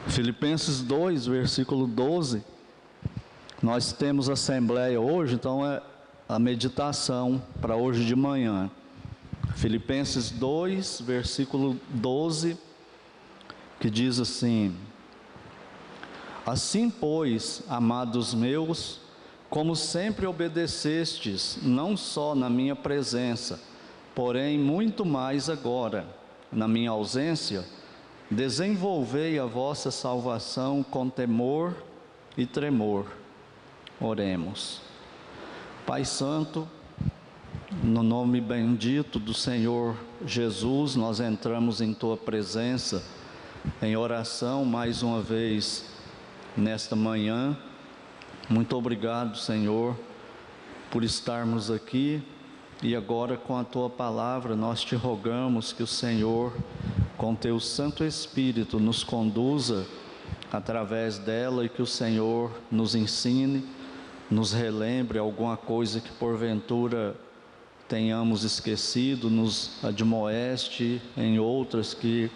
Filipenses 2, versículo 12. Nós temos assembleia hoje, então é a meditação para hoje de manhã. Filipenses 2, versículo 12, que diz assim: Assim, pois, amados meus, como sempre obedecestes, não só na minha presença, porém muito mais agora, na minha ausência, desenvolvei a vossa salvação com temor e tremor. Oremos. Pai Santo, no nome bendito do Senhor Jesus, nós entramos em Tua presença, em oração mais uma vez nesta manhã. Muito obrigado, Senhor, por estarmos aqui, e agora com a Tua palavra nós te rogamos que o Senhor, com Teu Santo Espírito, nos conduza através dela e que o Senhor nos ensine, nos relembre alguma coisa que porventura tenhamos esquecido, nos admoeste em outras que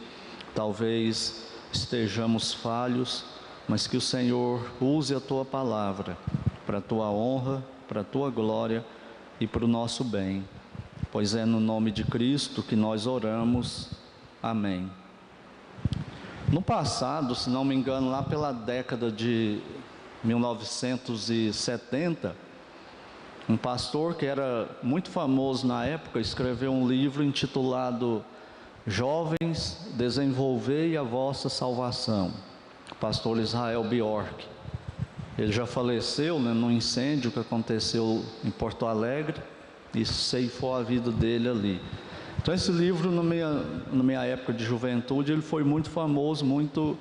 talvez estejamos falhos, mas que o Senhor use a Tua palavra para a Tua honra, para a Tua glória e para o nosso bem, pois é no nome de Cristo que nós oramos. Amém. No passado, se não me engano, lá pela década de 1970, um pastor que era muito famoso na época escreveu um livro intitulado Jovens, Desenvolvei a Vossa Salvação. O pastor Israel Bjork. Ele já faleceu, né, num incêndio que aconteceu em Porto Alegre, e ceifou a vida dele ali. Então esse livro, na minha época de juventude, ele foi muito famoso, muito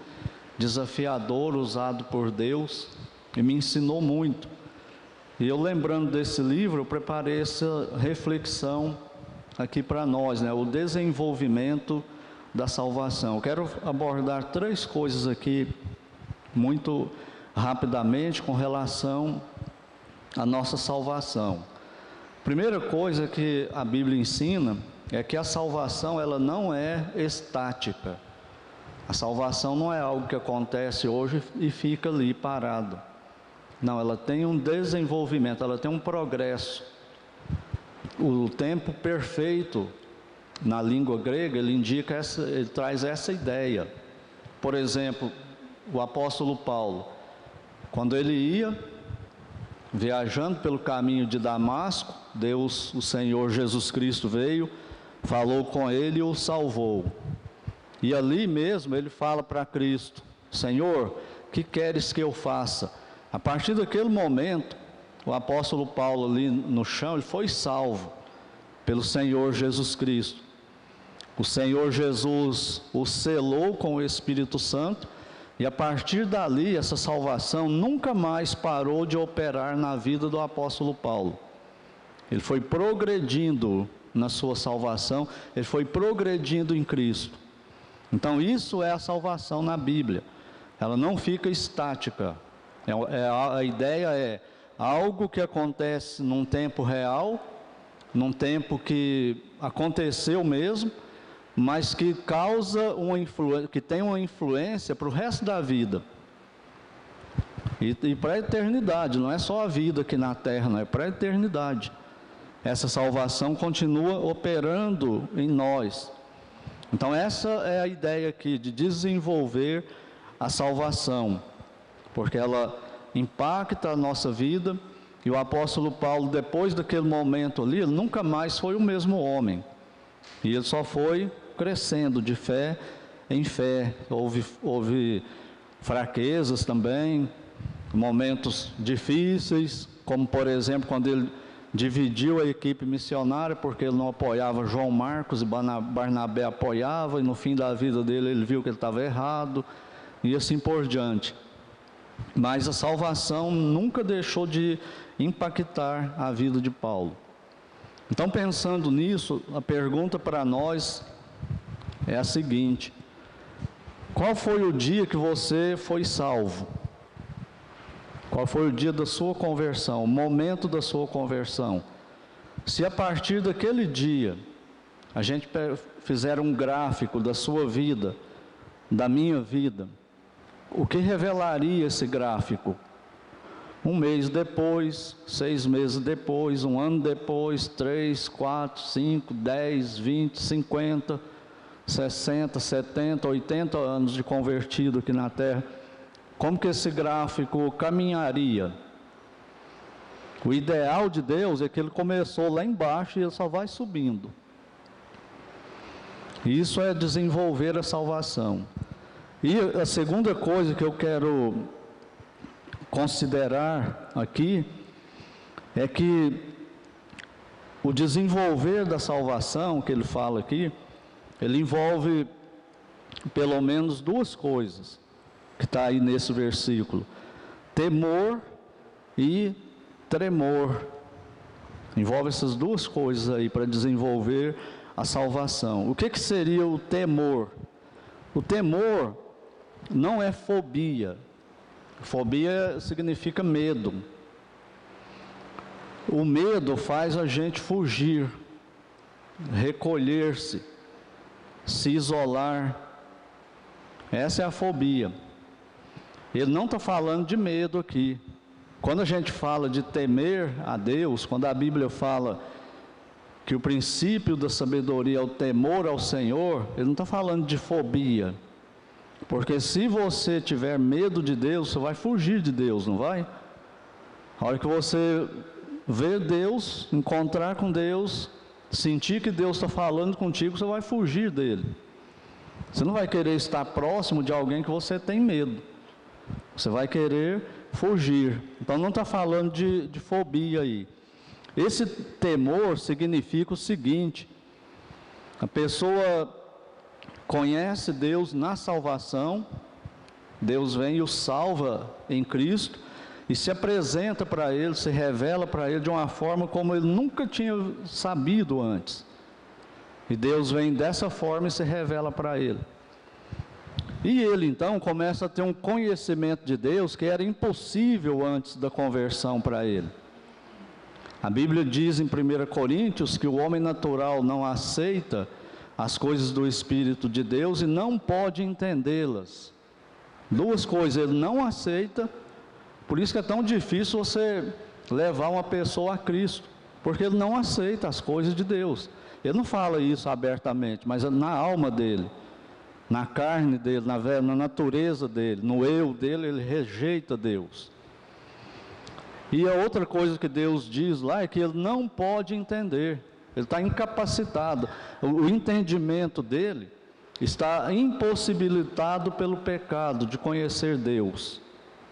desafiador, usado por Deus, e me ensinou muito. E eu, lembrando desse livro, eu preparei essa reflexão aqui para nós, né? O desenvolvimento da salvação. Eu quero abordar 3 coisas aqui, muito rapidamente, com relação à nossa salvação. Primeira coisa que a Bíblia ensina é que a salvação, ela não é estática. A salvação não é algo que acontece hoje e fica ali parado. Não, ela tem um desenvolvimento, ela tem um progresso. O tempo perfeito, na língua grega, ele indica ele traz essa ideia. Por exemplo, o apóstolo Paulo, quando ele ia viajando pelo caminho de Damasco, Deus, o Senhor Jesus Cristo veio, falou com ele e o salvou. E ali mesmo ele fala para Cristo: Senhor, que queres que eu faça? A partir daquele momento, o apóstolo Paulo ali no chão, ele foi salvo pelo Senhor Jesus Cristo. O Senhor Jesus o selou com o Espírito Santo, e a partir dali, essa salvação nunca mais parou de operar na vida do apóstolo Paulo. Ele foi progredindo na sua salvação, ele foi progredindo em Cristo. Então isso é a salvação na Bíblia, ela não fica estática. A ideia é algo que acontece num tempo real, num tempo que aconteceu mesmo, mas que causa que tem uma influência para o resto da vida e para a eternidade. Não é só a vida aqui na terra, não, é para a eternidade. Essa salvação continua operando em nós. Então essa é a ideia aqui, de desenvolver a salvação, porque ela impacta a nossa vida. E o apóstolo Paulo, depois daquele momento ali, ele nunca mais foi o mesmo homem, e ele só foi crescendo de fé em fé. Houve fraquezas também, momentos difíceis, como por exemplo quando ele dividiu a equipe missionária, porque ele não apoiava João Marcos e Barnabé apoiava, e no fim da vida dele ele viu que ele estava errado, e assim por diante. Mas a salvação nunca deixou de impactar a vida de Paulo. Então, pensando nisso, a pergunta para nós é a seguinte: qual foi o dia que você foi salvo? Qual foi o dia da sua conversão, o momento da sua conversão? Se a partir daquele dia a gente fizer um gráfico da sua vida, da minha vida, o que revelaria esse gráfico? Um mês depois, 6 meses depois, um ano depois, 3, 4, 5, 10, 20, 50, 60, 70, 80 anos de convertido aqui na Terra. Como que esse gráfico caminharia? O ideal de Deus é que ele começou lá embaixo e ele só vai subindo. Isso é desenvolver a salvação. E a segunda coisa que eu quero considerar aqui é que o desenvolver da salvação que ele fala aqui, ele envolve pelo menos 2 coisas que está aí nesse versículo: temor e tremor. Envolve essas 2 coisas aí para desenvolver a salvação. O que seria o temor? O temor não é fobia. Fobia significa medo. O medo faz a gente fugir, recolher-se, se isolar. Essa é a fobia. Ele não está falando de medo aqui. Quando a gente fala de temer a Deus, quando a Bíblia fala que o princípio da sabedoria é o temor ao Senhor, ele não está falando de fobia. Porque se você tiver medo de Deus, você vai fugir de Deus, não vai? A hora que você ver Deus, encontrar com Deus, sentir que Deus está falando contigo, você vai fugir dele. Você não vai querer estar próximo de alguém que você tem medo. Você vai querer fugir. Então não está falando de fobia aí. Esse temor significa o seguinte: a pessoa conhece Deus na salvação, Deus vem e o salva em Cristo, e se apresenta para ele, se revela para ele de uma forma como ele nunca tinha sabido antes. E Deus vem dessa forma e se revela para ele. E ele então começa a ter um conhecimento de Deus que era impossível antes da conversão para ele. A Bíblia diz em 1 Coríntios que o homem natural não aceita as coisas do Espírito de Deus e não pode entendê-las. 2 coisas, ele não aceita. Por isso que é tão difícil você levar uma pessoa a Cristo, porque ele não aceita as coisas de Deus. Ele não fala isso abertamente, mas na alma dele, na carne dele, na natureza dele, no eu dele, ele rejeita Deus. E a outra coisa que Deus diz lá é que ele não pode entender, ele está incapacitado. O entendimento dele está impossibilitado pelo pecado de conhecer Deus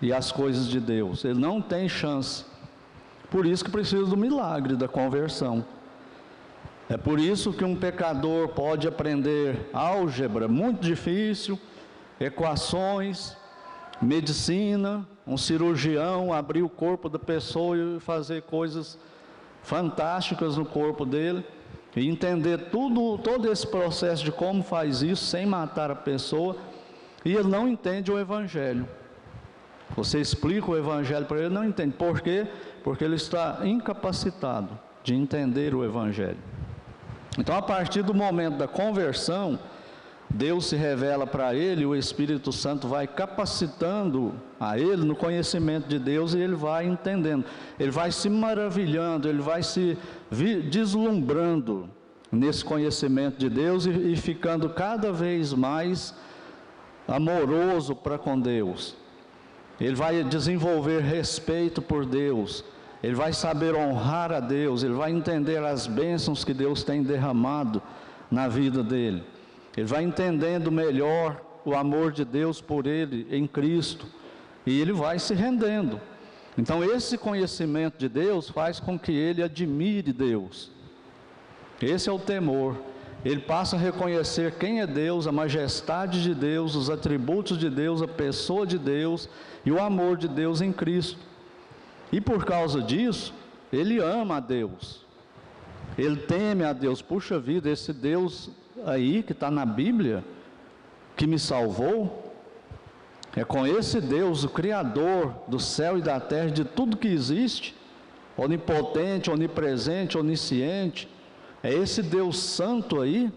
e as coisas de Deus. Ele não tem chance. Por isso que precisa do milagre da conversão. É por isso que um pecador pode aprender álgebra, muito difícil, equações, medicina, um cirurgião abrir o corpo da pessoa e fazer coisas fantásticas no corpo dele, e entender todo esse processo de como faz isso sem matar a pessoa, e ele não entende o Evangelho. Você explica o Evangelho para ele, não entende. Por quê? Porque ele está incapacitado de entender o Evangelho. Então, a partir do momento da conversão, Deus se revela para ele, o Espírito Santo vai capacitando a ele no conhecimento de Deus, e ele vai entendendo, ele vai se maravilhando, ele vai se deslumbrando nesse conhecimento de Deus e ficando cada vez mais amoroso para com Deus. Ele vai desenvolver respeito por Deus, ele vai saber honrar a Deus, ele vai entender as bênçãos que Deus tem derramado na vida dele. Ele vai entendendo melhor o amor de Deus por ele em Cristo, e ele vai se rendendo. Então esse conhecimento de Deus faz com que ele admire Deus. Esse é o temor. Ele passa a reconhecer quem é Deus, a majestade de Deus, os atributos de Deus, a pessoa de Deus e o amor de Deus em Cristo. E por causa disso, ele ama a Deus, ele teme a Deus. Puxa vida, esse Deus aí que está na Bíblia, que me salvou, é com esse Deus, o Criador do céu e da terra, de tudo que existe, onipotente, onipresente, onisciente, é esse Deus santo aí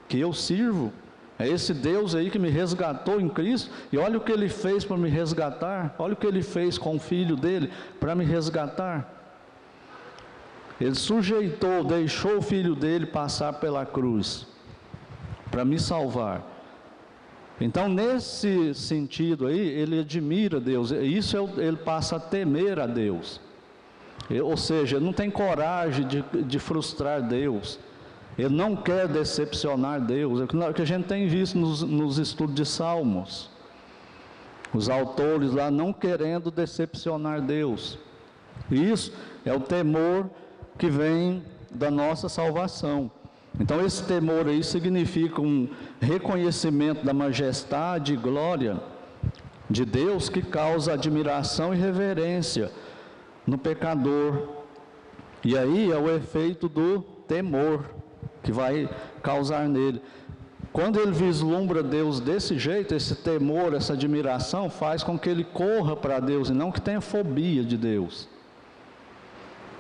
que eu sirvo, É esse Deus aí que me resgatou em Cristo, e olha o que Ele fez para me resgatar, olha o que Ele fez com o Filho dele para me resgatar. Ele sujeitou, deixou o Filho dele passar pela cruz, para me salvar. Então, nesse sentido aí, ele admira Deus, isso ele passa a temer a Deus. Ou seja, ele não tem coragem de frustrar Deus, ele não quer decepcionar Deus. É o que a gente tem visto nos estudos de Salmos, os autores lá não querendo decepcionar Deus. E isso é o temor que vem da nossa salvação. Então esse temor aí significa um reconhecimento da majestade e glória de Deus que causa admiração e reverência no pecador. E aí é o efeito do temor que vai causar nele. Quando ele vislumbra Deus desse jeito, esse temor, essa admiração faz com que ele corra para Deus e não que tenha fobia de Deus.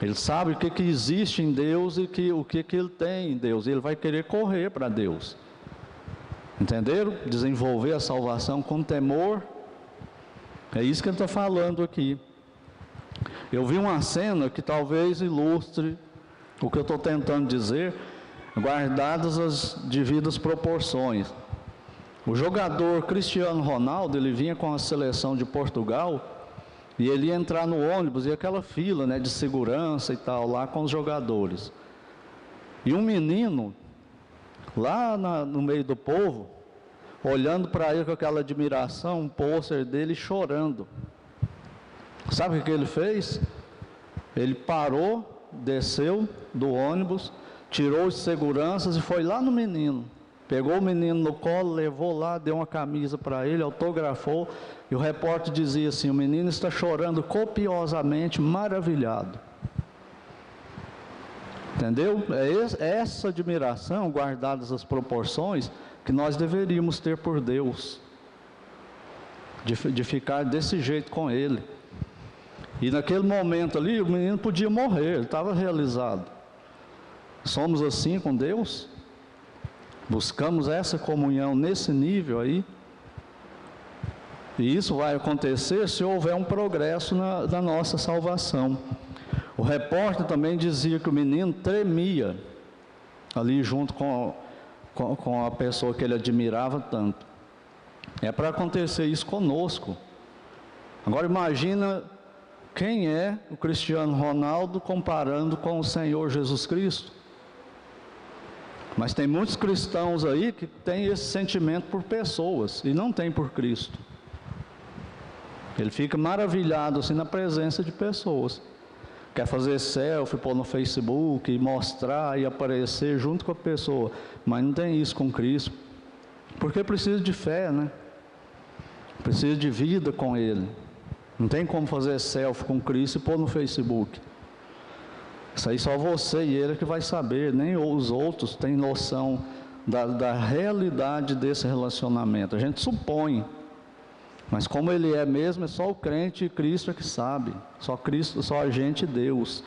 Ele sabe o que existe em Deus e o que ele tem em Deus. E ele vai querer correr para Deus. Entenderam? Desenvolver a salvação com temor. É isso que ele está falando aqui. Eu vi uma cena que talvez ilustre o que eu estou tentando dizer, guardadas as devidas proporções. O jogador Cristiano Ronaldo, ele vinha com a seleção de Portugal, e ele ia entrar no ônibus, e aquela fila, né, de segurança e tal, lá com os jogadores. E um menino, lá no meio do povo, olhando para ele com aquela admiração, um pôster dele chorando. Sabe o que ele fez? Ele parou, desceu do ônibus, tirou os seguranças e foi lá no menino. Pegou o menino no colo, levou lá, deu uma camisa para ele, autografou. E o repórter dizia assim: o menino está chorando copiosamente, maravilhado. Entendeu? É essa admiração, guardadas as proporções, que nós deveríamos ter por Deus. De ficar desse jeito com Ele. E naquele momento ali, o menino podia morrer, ele estava realizado. Somos assim com Deus? Buscamos essa comunhão nesse nível aí? E isso vai acontecer se houver um progresso na nossa salvação. O repórter também dizia que o menino tremia ali junto com a pessoa que ele admirava tanto. É para acontecer isso conosco. Agora imagina quem é o Cristiano Ronaldo comparando com o Senhor Jesus Cristo. Mas tem muitos cristãos aí que têm esse sentimento por pessoas e não tem por Cristo. Ele fica maravilhado assim na presença de pessoas. Quer fazer selfie, pôr no Facebook, e mostrar e aparecer junto com a pessoa. Mas não tem isso com Cristo. Porque precisa de fé, né? Precisa de vida com Ele. Não tem como fazer selfie com Cristo e pôr no Facebook. Isso aí só você e Ele que vai saber. Nem os outros têm noção da realidade desse relacionamento. A gente supõe. Mas como Ele é mesmo, é só o crente e Cristo é que sabe. Só Cristo, só a gente e Deus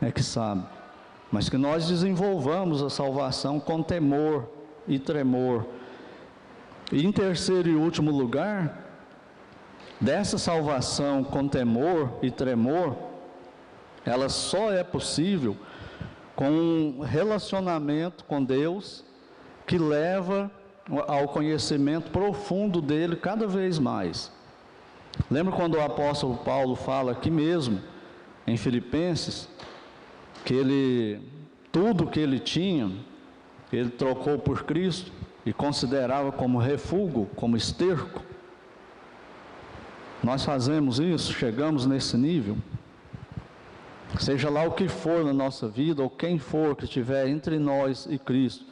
é que sabe. Mas que nós desenvolvamos a salvação com temor e tremor. E em terceiro e último lugar, dessa salvação com temor e tremor, ela só é possível com um relacionamento com Deus que leva ao conhecimento profundo dele cada vez mais. Lembra quando o apóstolo Paulo fala aqui mesmo, em Filipenses, que tudo que ele tinha, ele trocou por Cristo e considerava como refúgio, como esterco? Nós fazemos isso, chegamos nesse nível? Seja lá o que for na nossa vida, ou quem for que estiver entre nós e Cristo,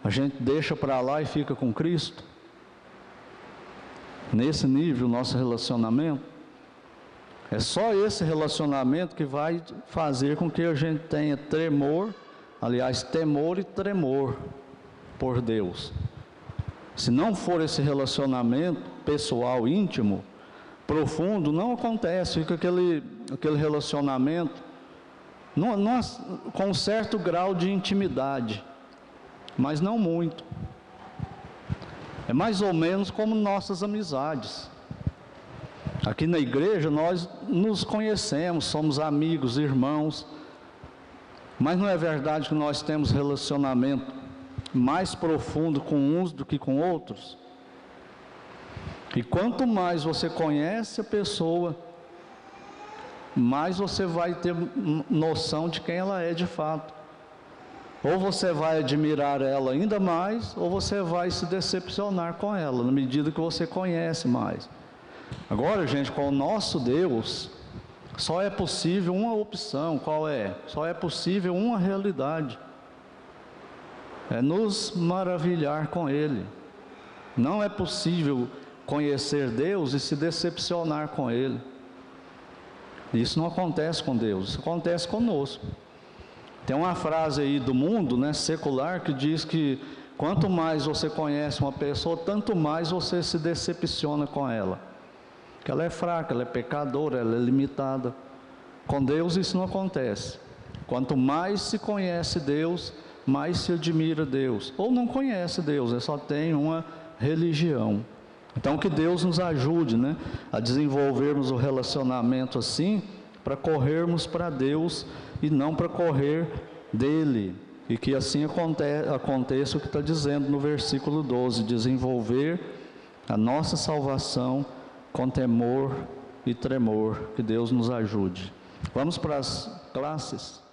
a gente deixa para lá e fica com Cristo? Nesse nível, nosso relacionamento? É só esse relacionamento que vai fazer com que a gente tenha temor e tremor por Deus. Se não for esse relacionamento pessoal, íntimo, profundo, não acontece. Fica aquele relacionamento com um certo grau de intimidade, mas não muito. É mais ou menos como nossas amizades. Aqui na igreja nós nos conhecemos, somos amigos, irmãos, mas não é verdade que nós temos relacionamento mais profundo com uns do que com outros? E quanto mais você conhece a pessoa, mais você vai ter noção de quem ela é de fato. Ou você vai admirar ela ainda mais, ou você vai se decepcionar com ela, na medida que você conhece mais. Agora, gente, com o nosso Deus, só é possível uma opção. Qual é? Só é possível uma realidade. É nos maravilhar com Ele. Não é possível conhecer Deus e se decepcionar com Ele. Isso não acontece com Deus, isso acontece conosco. Tem uma frase aí do mundo, né, secular, que diz que quanto mais você conhece uma pessoa, tanto mais você se decepciona com ela. Que ela é fraca, ela é pecadora, ela é limitada. Com Deus isso não acontece. Quanto mais se conhece Deus, mais se admira Deus. Ou não conhece Deus, só tem uma religião. Então que Deus nos ajude, né, a desenvolvermos o relacionamento assim, para corrermos para Deus e não para correr dele. E que assim aconteça o que está dizendo no versículo 12, desenvolver a nossa salvação com temor e tremor. Que Deus nos ajude. Vamos para as classes.